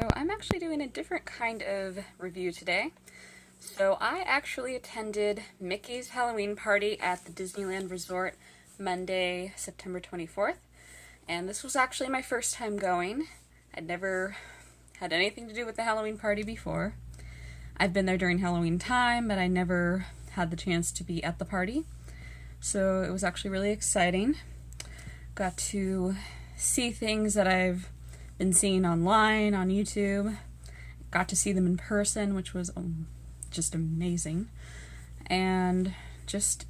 So I'm actually doing a different kind of review today. So I actually attended Mickey's Halloween party at the Disneyland Resort Monday, September 24th. And this was actually my first time going. I'd never had anything to do with the Halloween party before. I've been there during Halloween time, but I never had the chance to be at the party. So it was actually really exciting. Got to see things that I've been seeing online on YouTube. Got to see them in person, which was just amazing. And just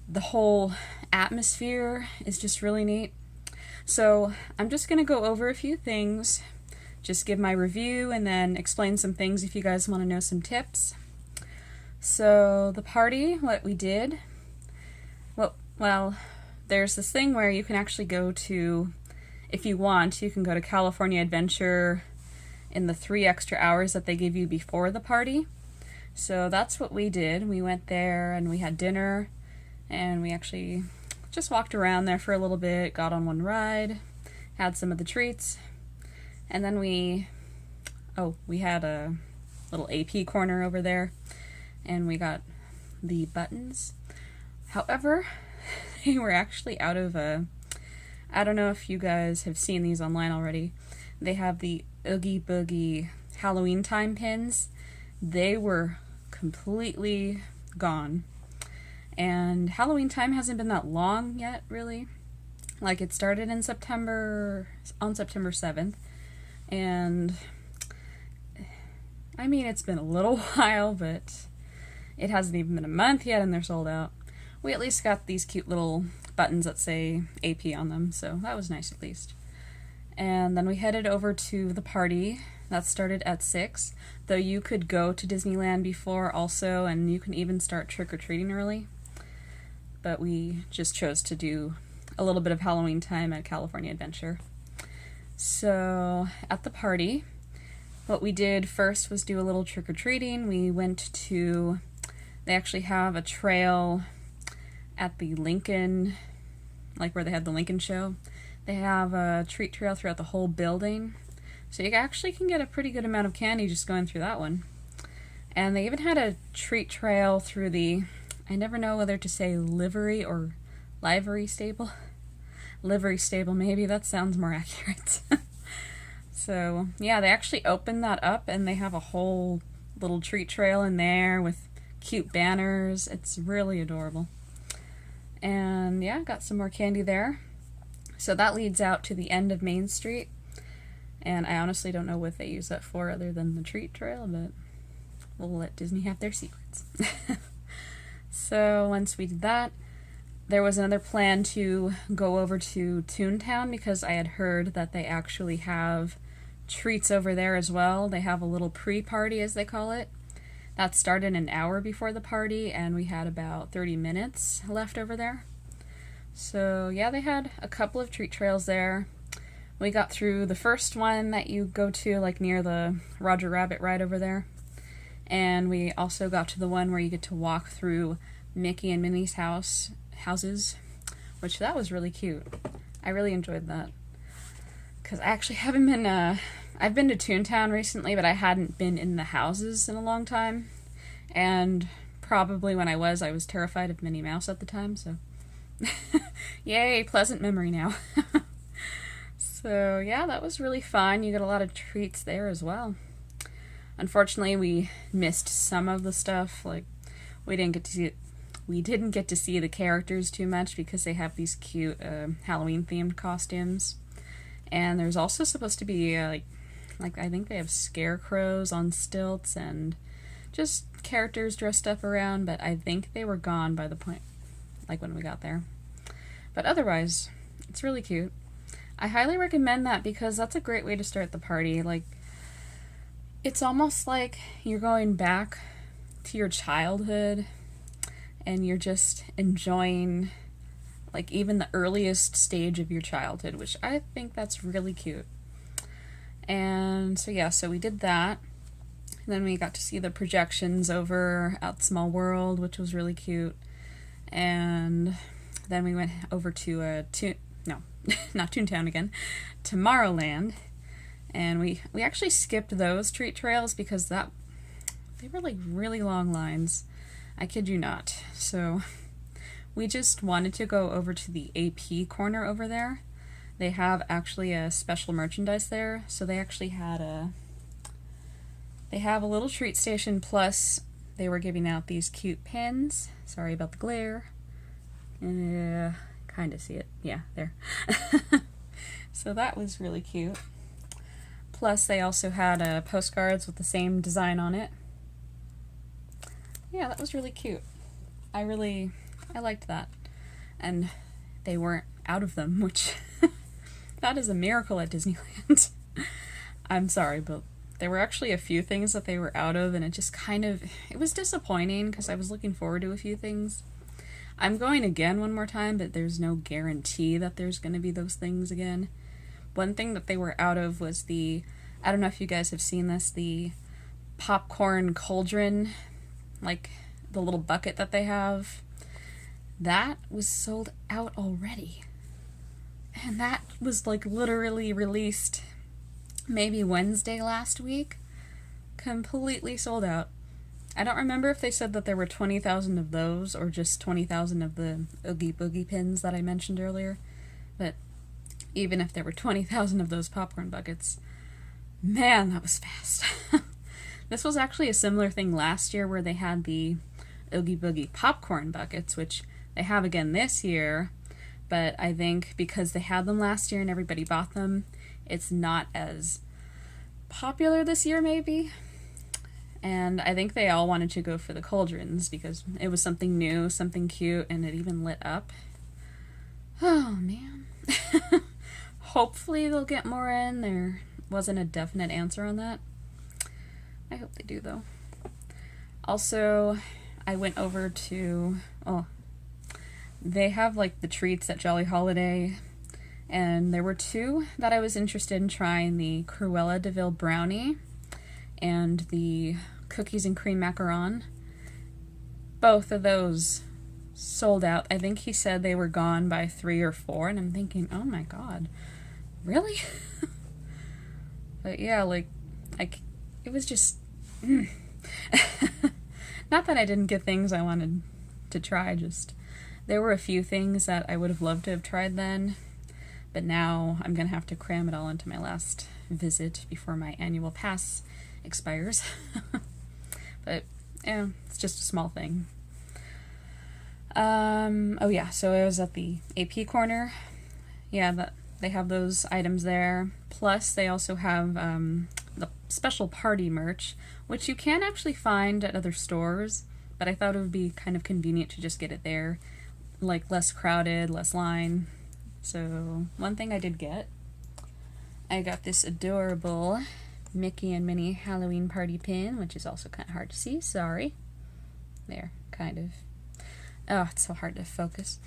the whole atmosphere is just really neat. So I'm just going to go over a few things, just give my review, and then explain some things if you guys want to know some tips. So the party, what we did, well, there's this thing where you can actually go to, if you want, you can go to California Adventure in the 3 extra hours that they give you before the party. So that's what we did. We went there and we had dinner, and we actually just walked around there for a little bit, got on one ride, had some of the treats, and then we had a little AP corner over there, and we got the buttons. However, they were actually out of I don't know if you guys have seen these online already. They have the Oogie Boogie Halloween time pins. They were completely gone. And Halloween time hasn't been that long yet, really. Like, it started in September, on September 7th. And, I mean, it's been a little while, but it hasn't even been a month yet and they're sold out. We at least got these cute little buttons that say AP on them, so that was nice at least. And then we headed over to the party. That started at 6, though you could go to Disneyland before also, and you can even start trick-or-treating early. But we just chose to do a little bit of Halloween time at California Adventure. So at the party, what we did first was do a little trick-or-treating. We went to, they actually have a trail at the Lincoln, like where they had the Lincoln show. They have a treat trail throughout the whole building. So you actually can get a pretty good amount of candy just going through that one. And they even had a treat trail through the, I never know whether to say livery or livery stable. Livery stable, maybe. That sounds more accurate. So, yeah, they actually opened that up and they have a whole little treat trail in there with cute banners. It's really adorable. And yeah, got some more candy there. So that leads out to the end of Main Street. And I honestly don't know what they use that for other than the treat trail, but we'll let Disney have their secrets. So once we did that, there was another plan to go over to Toontown because I had heard that they actually have treats over there as well. They have a little pre-party, as they call it. That started an hour before the party, and we had about 30 minutes left over there. So yeah, they had a couple of treat trails there. We got through the first one that you go to, like near the Roger Rabbit ride over there. And we also got to the one where you get to walk through Mickey and Minnie's houses, which that was really cute. I really enjoyed that. Because I actually haven't been, I've been to Toontown recently, but I hadn't been in the houses in a long time. And probably when I was terrified of Minnie Mouse at the time, so. Yay, pleasant memory now. So yeah, that was really fun. You get a lot of treats there as well. Unfortunately, we missed some of the stuff. Like, we didn't get to see the characters too much because they have these cute Halloween themed costumes. And there's also supposed to be like I think they have scarecrows on stilts and just characters dressed up around, but I think they were gone by the point, like when we got there. But otherwise, it's really cute. I highly recommend that because that's a great way to start the party. Like, it's almost like you're going back to your childhood and you're just enjoying, like, even the earliest stage of your childhood, which I think that's really cute. And so yeah, so we did that. And then we got to see the projections over at Small World, which was really cute. And then we went over to not Toontown again, Tomorrowland. And we actually skipped those treat trails because they were like really long lines. I kid you not. So we just wanted to go over to the AP corner over there. They have actually a special merchandise there, so they actually had they have a little treat station, plus they were giving out these cute pins. Sorry about the glare. Kind of see it. Yeah, there. So that was really cute. Plus they also had postcards with the same design on it. Yeah, that was really cute. I liked that. And they weren't out of them, which that is a miracle at Disneyland. I'm sorry, but there were actually a few things that they were out of, and it was disappointing because I was looking forward to a few things. I'm going again one more time, but there's no guarantee that there's going to be those things again. One thing that they were out of was I don't know if you guys have seen this, the popcorn cauldron, like the little bucket that they have. That was sold out already. And that was like literally released maybe Wednesday last week. Completely sold out. I don't remember if they said that there were 20,000 of those or just 20,000 of the Oogie Boogie pins that I mentioned earlier. But even if there were 20,000 of those popcorn buckets, man, that was fast. This was actually a similar thing last year where they had the Oogie Boogie popcorn buckets, which they have again this year, but I think because they had them last year and everybody bought them, it's not as popular this year maybe. And I think they all wanted to go for the cauldrons because it was something new, something cute, and it even lit up. Oh, man. Hopefully they'll get more in. There wasn't a definite answer on that. I hope they do, though. Also, I went over to... they have, like, the treats at Jolly Holiday, and there were two that I was interested in trying, the Cruella de Vil brownie and the cookies and cream macaron. Both of those sold out. I think he said they were gone by 3 or 4, and I'm thinking, oh my god, really? But yeah, like, it was just... Not that I didn't get things I wanted to try, just... There were a few things that I would have loved to have tried then, but now I'm gonna have to cram it all into my last visit before my annual pass expires. But yeah, it's just a small thing. Oh yeah, so I was at the AP corner. Yeah, they have those items there. Plus they also have the special party merch, which you can actually find at other stores, but I thought it would be kind of convenient to just get it there. Like less crowded, less line. So one thing I did get, I got this adorable Mickey and Minnie Halloween party pin, which is also kind of hard to see, sorry. There, kind of. Oh, it's so hard to focus.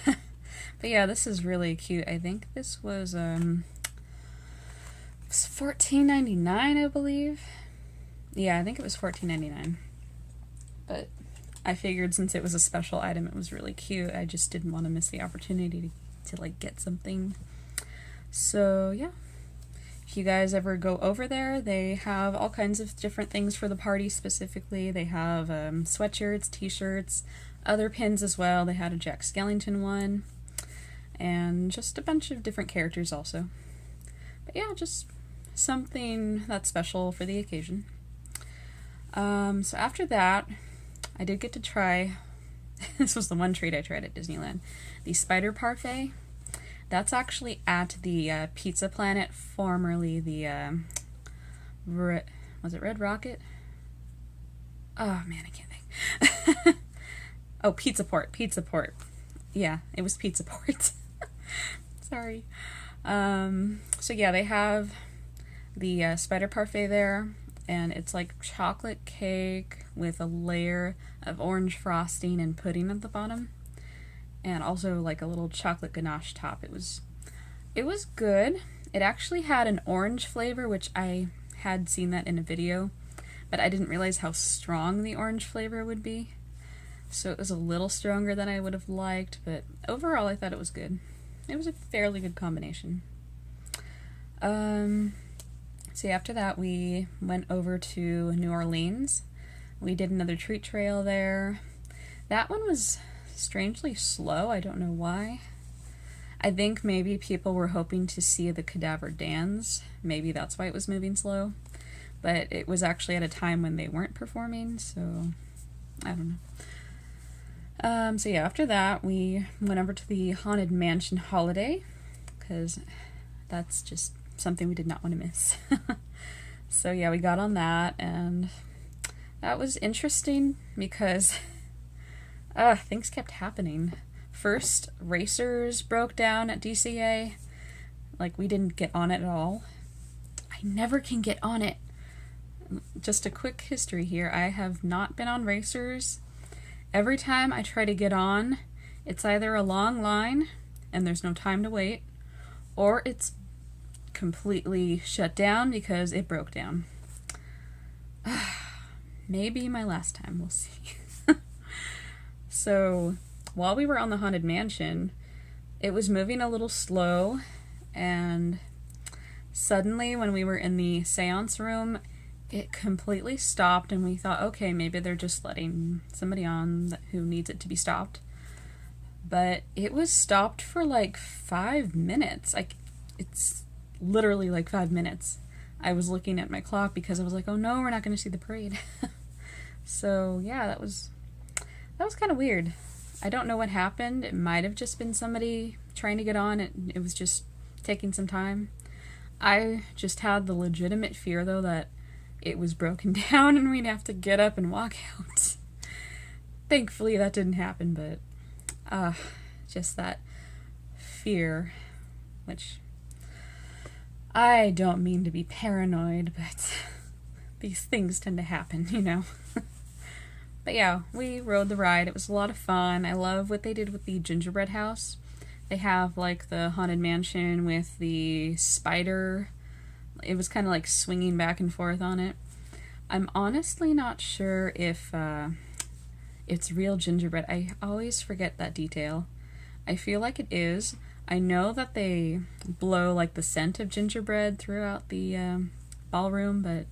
But yeah, this is really cute. I think this was $14.99, I believe. Yeah, I think it was $14.99. But I figured since it was a special item, it was really cute. I just didn't want to miss the opportunity to like get something. So yeah, if you guys ever go over there, they have all kinds of different things for the party specifically. They have sweatshirts, t-shirts, other pins as well. They had a Jack Skellington one, and just a bunch of different characters also. But yeah, just something that's special for the occasion. So after that, I did get to try, this was the one treat I tried at Disneyland, the Spider Parfait. That's actually at the Pizza Planet, formerly the, was it Red Rocket? Oh man, I can't think. Oh, Pizza Port. Yeah, it was Pizza Port. Sorry. So yeah, they have the Spider Parfait there, and it's like chocolate cake with a layer of orange frosting and pudding at the bottom, and also like a little chocolate ganache top. It was good. It actually had an orange flavor, which I had seen that in a video, but I didn't realize how strong the orange flavor would be. So it was a little stronger than I would have liked, but overall I thought it was good. It was a fairly good combination. So after that, we went over to New Orleans. We did another treat trail there. That one was strangely slow. I don't know why. I think maybe people were hoping to see the cadaver dance. Maybe that's why it was moving slow. But it was actually at a time when they weren't performing, so I don't know. So yeah, after that, we went over to the Haunted Mansion holiday, because that's just something we did not want to miss. So yeah, we got on that, and that was interesting because things kept happening. First, racers broke down at DCA. Like, we didn't get on it at all. I never can get on it. Just a quick history here. I have not been on racers. Every time I try to get on, it's either a long line and there's no time to wait, or it's completely shut down because it broke down. Maybe my last time, we'll see. So, while we were on the Haunted Mansion, it was moving a little slow, and suddenly when we were in the seance room, it completely stopped, and we thought, okay, maybe they're just letting somebody on who needs it to be stopped. But it was stopped for like 5 minutes. Like, it's literally like 5 minutes. I was looking at my clock because I was like, oh no, we're not going to see the parade. So yeah, that was kind of weird. I don't know what happened. It might have just been somebody trying to get on. It was just taking some time. I just had the legitimate fear, though, that it was broken down and we'd have to get up and walk out. Thankfully, that didn't happen, but just that fear, which I don't mean to be paranoid, but these things tend to happen, you know. But yeah, we rode the ride. It was a lot of fun. I love what they did with the gingerbread house. They have like the Haunted Mansion with the spider. It was kind of like swinging back and forth on it. I'm honestly not sure if it's real gingerbread. I always forget that detail. I feel like it is. I know that they blow like the scent of gingerbread throughout the ballroom, but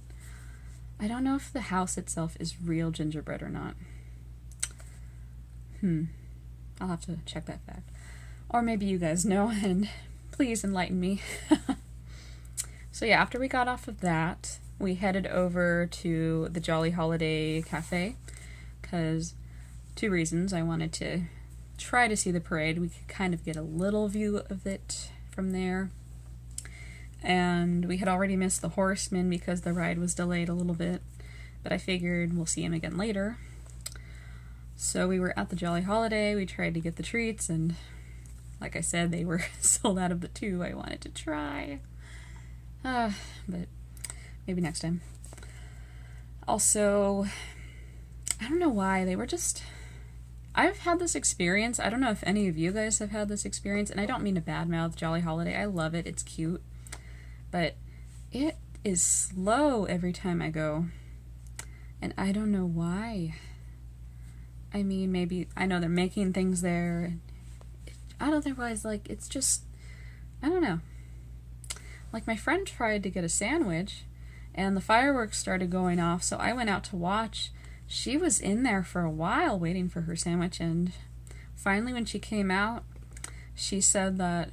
I don't know if the house itself is real gingerbread or not. I'll have to check that fact. Or maybe you guys know, and please enlighten me. So yeah, after we got off of that, we headed over to the Jolly Holiday Cafe, because 2 reasons. I wanted to try to see the parade. We could kind of get a little view of it from there. And we had already missed the Horseman because the ride was delayed a little bit, but I figured we'll see him again later. So we were at the Jolly Holiday, we tried to get the treats, and like I said, they were sold out of the 2 I wanted to try. But maybe next time. Also, I don't know why, they were just... I've had this experience, I don't know if any of you guys have had this experience, and I don't mean to badmouth Jolly Holiday, I love it, it's cute. But it is slow every time I go. And I don't know why. I mean, maybe, I know they're making things there. Otherwise, like, it's just, I don't know. Like, my friend tried to get a sandwich, and the fireworks started going off, so I went out to watch. She was in there for a while waiting for her sandwich, and finally when she came out, she said that,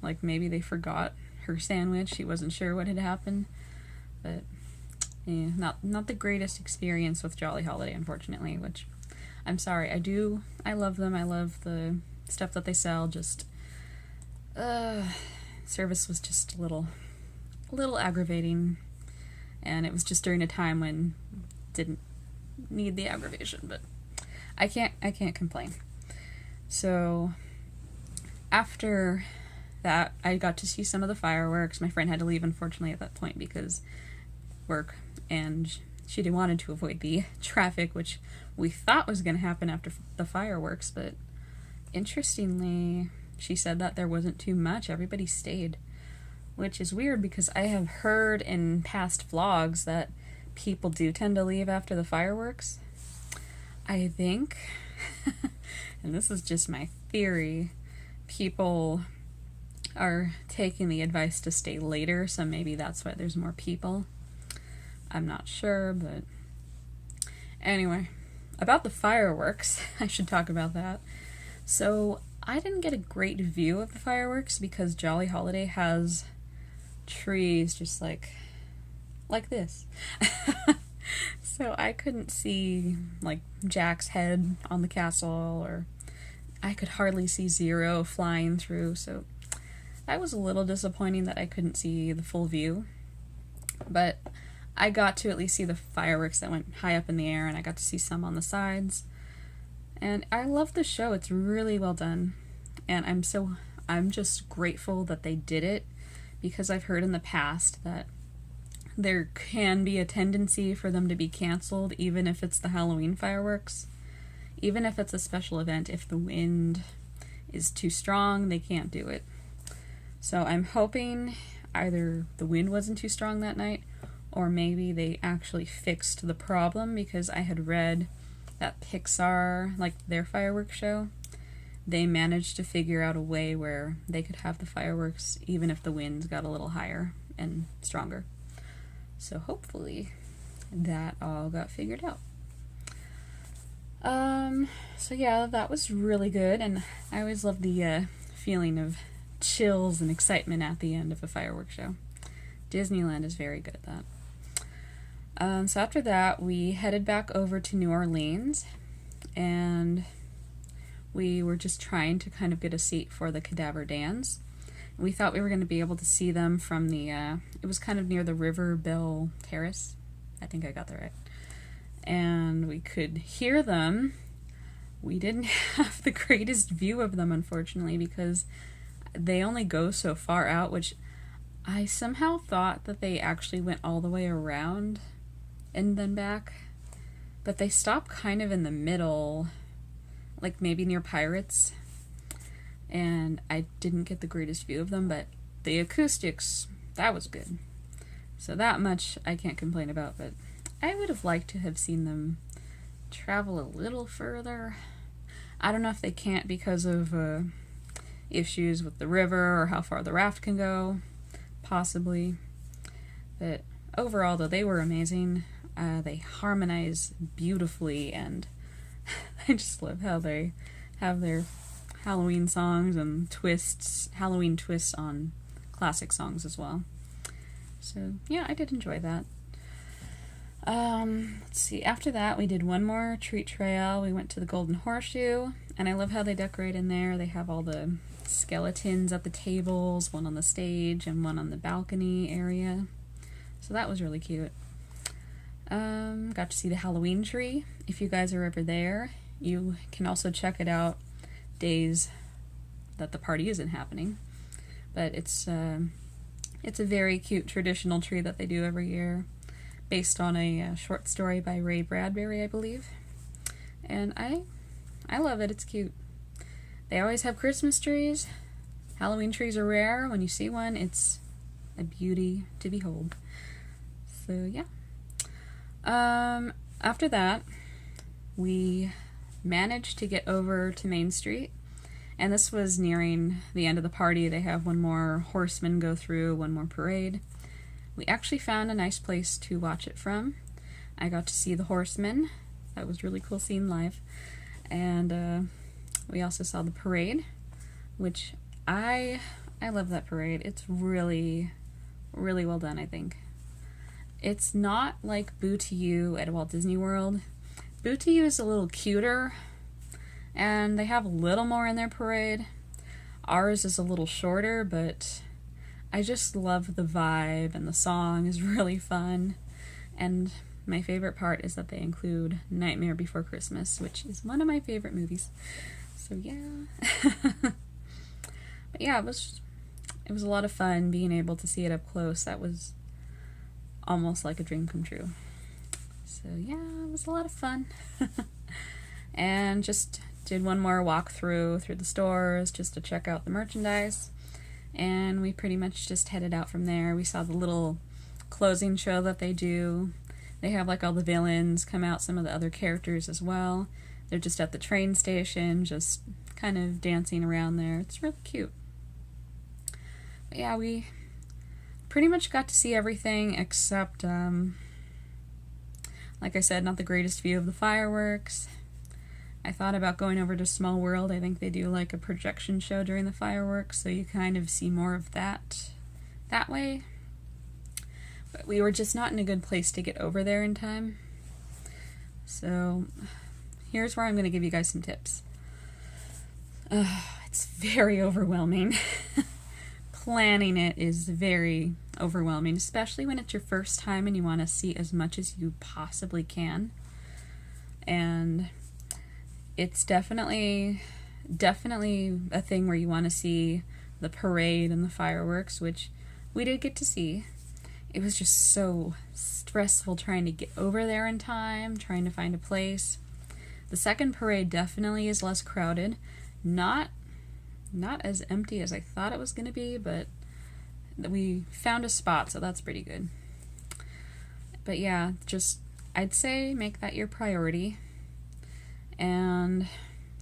like, maybe they forgot her sandwich. She wasn't sure what had happened, but yeah, not the greatest experience with Jolly Holiday, unfortunately, which I'm sorry. I love them. I love the stuff that they sell. Just service was just a little aggravating, and it was just during a time when didn't need the aggravation, but I can't complain. So after that, I got to see some of the fireworks. My friend had to leave, unfortunately, at that point because work, and she wanted to avoid the traffic, which we thought was going to happen after the fireworks, but interestingly, she said that there wasn't too much. Everybody stayed, which is weird because I have heard in past vlogs that people do tend to leave after the fireworks. I think, and this is just my theory, people are taking the advice to stay later, so maybe that's why there's more people. I'm not sure, but anyway, about the fireworks, I should talk about that. So I didn't get a great view of the fireworks because Jolly Holiday has trees just like this. So I couldn't see like Jack's head on the castle, or I could hardly see Zero flying through, so that was a little disappointing that I couldn't see the full view. But I got to at least see the fireworks that went high up in the air, and I got to see some on the sides. And I love the show. It's really well done. And I'm just grateful that they did it, because I've heard in the past that there can be a tendency for them to be canceled, even if it's the Halloween fireworks. Even if it's a special event, if the wind is too strong, they can't do it. So I'm hoping either the wind wasn't too strong that night, or maybe they actually fixed the problem, because I had read that Pixar, like their fireworks show, they managed to figure out a way where they could have the fireworks even if the winds got a little higher and stronger. So hopefully that all got figured out. So yeah, that was really good, and I always love the feeling of chills and excitement at the end of a fireworks show. Disneyland is very good at that. So after that, we headed back over to New Orleans, and we were just trying to kind of get a seat for the Cadaver Dans. We thought we were going to be able to see them from the, it was kind of near the River Bell Terrace. I think I got that right. And we could hear them. We didn't have the greatest view of them, unfortunately, because they only go so far out, which I somehow thought that they actually went all the way around and then back. But they stop kind of in the middle, like maybe near Pirates. And I didn't get the greatest view of them, but the acoustics, that was good. So that much I can't complain about, but I would have liked to have seen them travel a little further. I don't know if they can't because of issues with the river or how far the raft can go, possibly. But overall, though, they were amazing. They harmonize beautifully, and I just love how they have their Halloween songs and twists, Halloween twists on classic songs as well. So yeah, I did enjoy that. Let's see, after that we did one more treat trail. We went to the Golden Horseshoe, and I love how they decorate in there. They have all the skeletons at the tables, one on the stage and one on the balcony area. So that was really cute. Got to see the Halloween tree. If you guys are ever there, you can also check it out days that the party isn't happening. But it's a very cute traditional tree that they do every year, based on a short story by Ray Bradbury, I believe. And I love it. It's cute. They always have Christmas trees. Halloween trees are rare. When you see one, it's a beauty to behold. So yeah. After that, we managed to get over to Main Street, and this was nearing the end of the party. They have one more horseman go through, one more parade. We actually found a nice place to watch it from. I got to see the horsemen. That was really cool seeing live. And we also saw the parade, which I love that parade. It's really, really well done, I think. It's not like Boo to You at Walt Disney World. Boo to You is a little cuter, and they have a little more in their parade. Ours is a little shorter, but I just love the vibe, and the song is really fun. And my favorite part is that they include Nightmare Before Christmas, which is one of my favorite movies. So yeah. But yeah, it was a lot of fun being able to see it up close. That was almost like a dream come true. So yeah, it was a lot of fun. And just did one more walk through the stores just to check out the merchandise. And we pretty much just headed out from there. We saw the little closing show that they do. They have like all the villains come out, some of the other characters as well. They're just at the train station, just kind of dancing around there. It's really cute. But yeah, we pretty much got to see everything except, like I said, not the greatest view of the fireworks. I thought about going over to Small World. I think they do like a projection show during the fireworks, so you kind of see more of that way. But we were just not in a good place to get over there in time. So here's where I'm going to give you guys some tips. It's very overwhelming. Planning it is very overwhelming, especially when it's your first time and you want to see as much as you possibly can. And it's definitely a thing where you want to see the parade and the fireworks, which we did get to see. It was just so stressful trying to get over there in time, trying to find a place. The second parade definitely is less crowded. Not as empty as I thought it was going to be, but we found a spot, so that's pretty good. But yeah, just I'd say make that your priority. And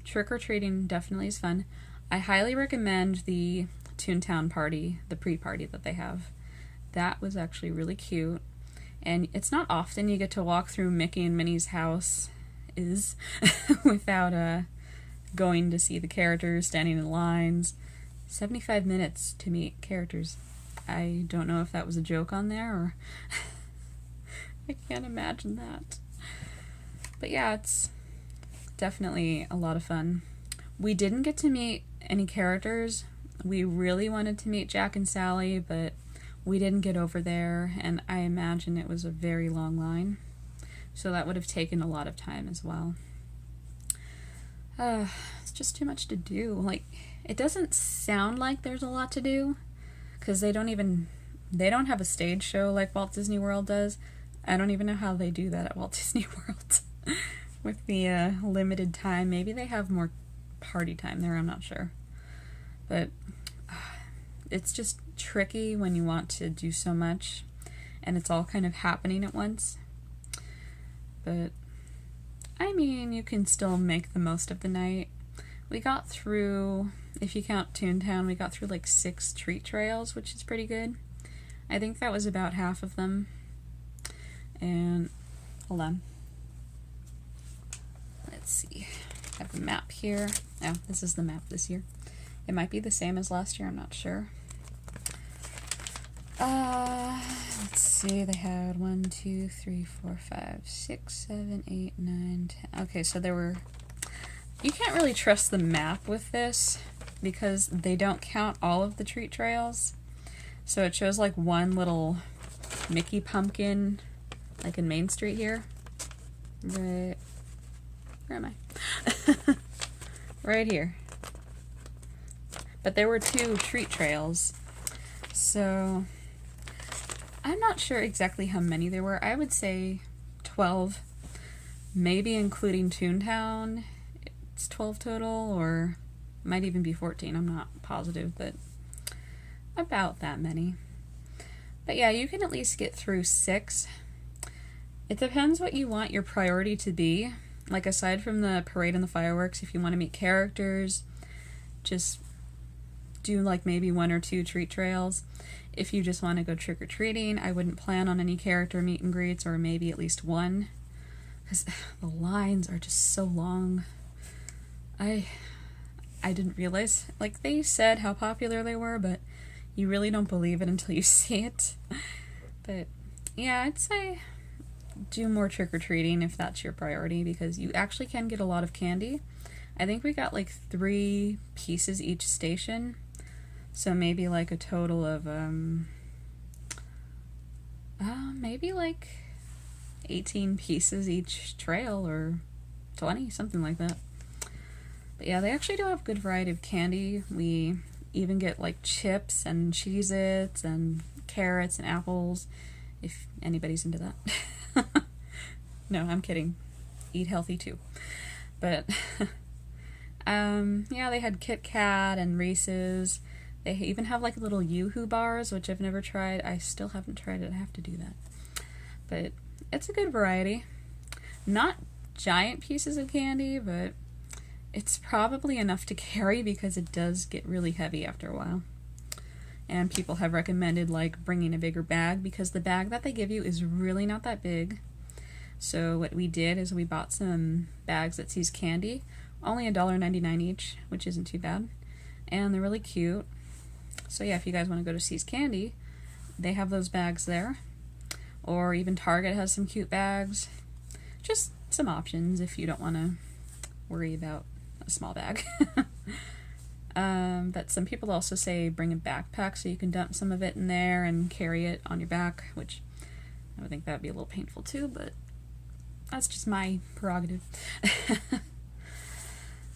trick-or-treating definitely is fun. I highly recommend the Toontown party, the pre-party that they have. That was actually really cute. And it's not often you get to walk through Mickey and Minnie's house without going to see the characters, standing in lines. 75 minutes to meet characters. I don't know if that was a joke on there or I can't imagine that. But yeah, it's definitely a lot of fun. We didn't get to meet any characters. We really wanted to meet Jack and Sally, but we didn't get over there, and I imagine it was a very long line. So that would have taken a lot of time as well. It's just too much to do. Like, it doesn't sound like there's a lot to do, because they don't have a stage show like Walt Disney World does. I don't even know how they do that at Walt Disney World. With the limited time. Maybe they have more party time there, I'm not sure. But it's just tricky when you want to do so much and it's all kind of happening at once. But I mean, you can still make the most of the night. We got through, if you count Toontown, we got through like 6 treat trails, which is pretty good. I think that was about half of them. And hold on. Let's see. I have the map here. Oh, this is the map this year. It might be the same as last year, I'm not sure. Let's see, they had 1, 2, 3, 4, 5, 6, 7, 8, 9, 10. Okay, so there were... You can't really trust the map with this because they don't count all of the treat trails. So it shows like one little Mickey pumpkin, like in Main Street here. Right... Where am I? Right here. But there were 2 treat trails. So I'm not sure exactly how many there were. I would say 12. Maybe including Toontown. It's 12 total, or might even be 14. I'm not positive, but about that many. But yeah, you can at least get through 6. It depends what you want your priority to be. Like, aside from the parade and the fireworks, if you want to meet characters, just do like maybe 1 or 2 treat trails. If you just want to go trick-or-treating, I wouldn't plan on any character meet and greets, or maybe at least 1, because the lines are just so long. I didn't realize, like, they said how popular they were, but you really don't believe it until you see it. But yeah, I'd say do more trick-or-treating if that's your priority, because you actually can get a lot of candy. I think we got like 3 pieces each station, so maybe like a total of maybe like 18 pieces each trail, or 20, something like that. But yeah, they actually do have a good variety of candy. We even get like chips and Cheez-Its and carrots and apples, if anybody's into that. No, I'm kidding. Eat healthy too. But yeah, they had Kit Kat and Reese's. They even have like little Yoo-Hoo bars, which I've never tried. I still haven't tried it. I have to do that. But it's a good variety. Not giant pieces of candy, but it's probably enough to carry because it does get really heavy after a while. and people have recommended like bringing a bigger bag because the bag that they give you is really not that big. So what we did is we bought some bags at See's Candy, only $1.99 each, which isn't too bad, and they're really cute. So yeah, if you guys want to go to See's Candy, they have those bags there, or even Target has some cute bags. Just some options if you don't want to worry about a small bag. But some people also say bring a backpack so you can dump some of it in there and carry it on your back, which I would think that would be a little painful too, but that's just my prerogative.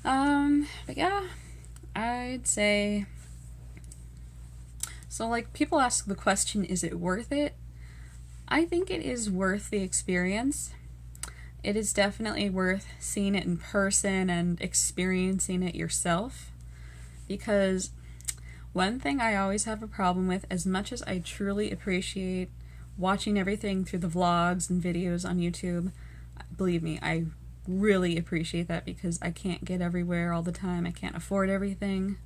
But yeah, I'd say, so like people ask the question, is it worth it? I think it is worth the experience. It is definitely worth seeing it in person and experiencing it yourself, because one thing I always have a problem with, as much as I truly appreciate watching everything through the vlogs and videos on YouTube, believe me, I really appreciate that because I can't get everywhere all the time. I can't afford everything.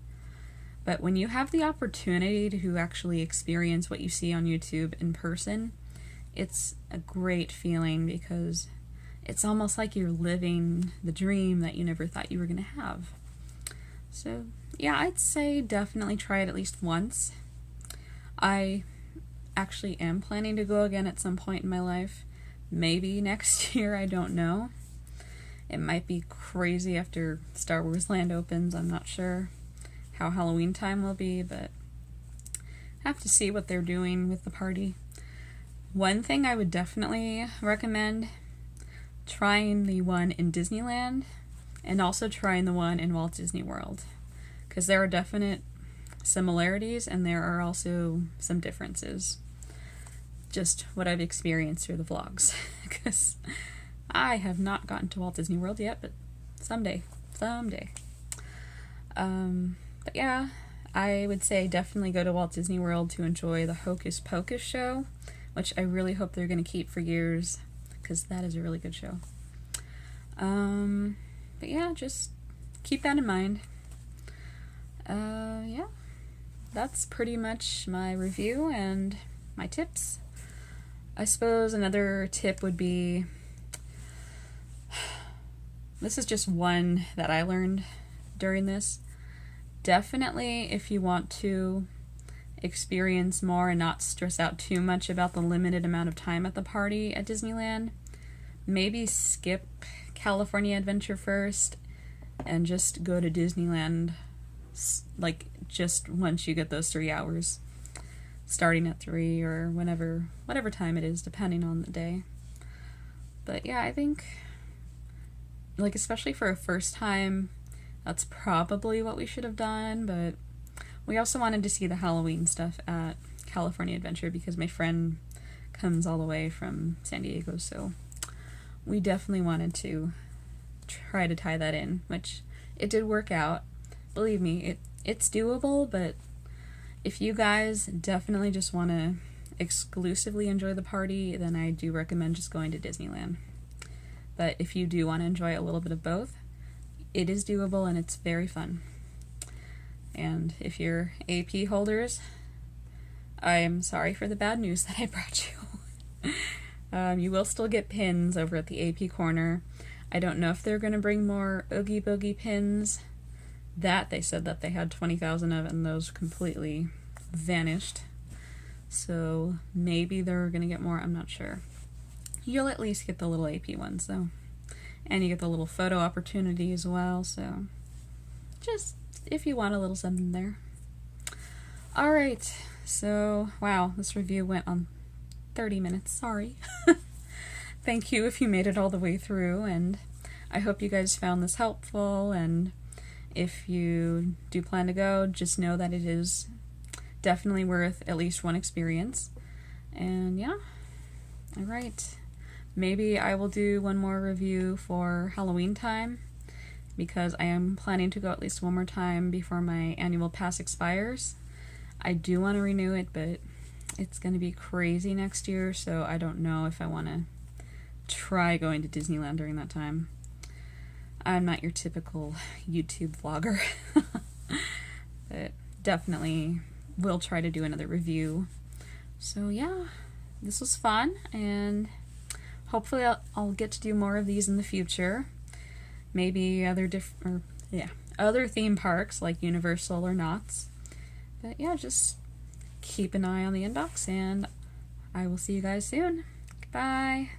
But when you have the opportunity to actually experience what you see on YouTube in person, it's a great feeling because it's almost like you're living the dream that you never thought you were going to have. So yeah, I'd say definitely try it at least once. I actually am planning to go again at some point in my life. Maybe next year, I don't know. It might be crazy after Star Wars Land opens. I'm not sure how Halloween time will be, but have to see what they're doing with the party. One thing I would definitely recommend, trying the one in Disneyland and also trying the one in Walt Disney World, because there are definite similarities and there are also some differences. Just what I've experienced through the vlogs, because I have not gotten to Walt Disney World yet, but someday. But yeah, I would say definitely go to Walt Disney World to enjoy the Hocus Pocus show, which I really hope they're going to keep for years, because that is a really good show. But yeah, just keep that in mind. Yeah, that's pretty much my review and my tips. I suppose another tip would be, this is just one that I learned during this. Definitely, if you want to experience more and not stress out too much about the limited amount of time at the party at Disneyland, maybe skip California Adventure first and just go to Disneyland like just once you get those 3 hours, starting at 3 or whatever time it is, depending on the day. But yeah, I think, like, especially for a first time, that's probably what we should have done. But we also wanted to see the Halloween stuff at California Adventure because my friend comes all the way from San Diego, so we definitely wanted to try to tie that in, which it did work out. Believe me, it's doable, but if you guys definitely just want to exclusively enjoy the party, then I do recommend just going to Disneyland. But if you do want to enjoy a little bit of both, it is doable and it's very fun. And if you're AP holders, I am sorry for the bad news that I brought you. You will still get pins over at the AP corner. I don't know if they're going to bring more Oogie Boogie pins. That they said that they had 20,000 of, and those completely vanished. So maybe they're going to get more, I'm not sure. You'll at least get the little AP ones though. And you get the little photo opportunity as well, so just if you want a little something there. Alright, so wow, this review went on 30 minutes, sorry. Thank you if you made it all the way through, and I hope you guys found this helpful, and if you do plan to go, just know that it is definitely worth at least one experience. And yeah, alright. Maybe I will do one more review for Halloween time, because I am planning to go at least one more time before my annual pass expires. I do want to renew it, but it's going to be crazy next year, so I don't know if I want to try going to Disneyland during that time. I'm not your typical YouTube vlogger. But definitely will try to do another review. So yeah, this was fun, and hopefully I'll get to do more of these in the future. Maybe other other theme parks like Universal or Knott's. But yeah, just keep an eye on the inbox, and I will see you guys soon. Goodbye.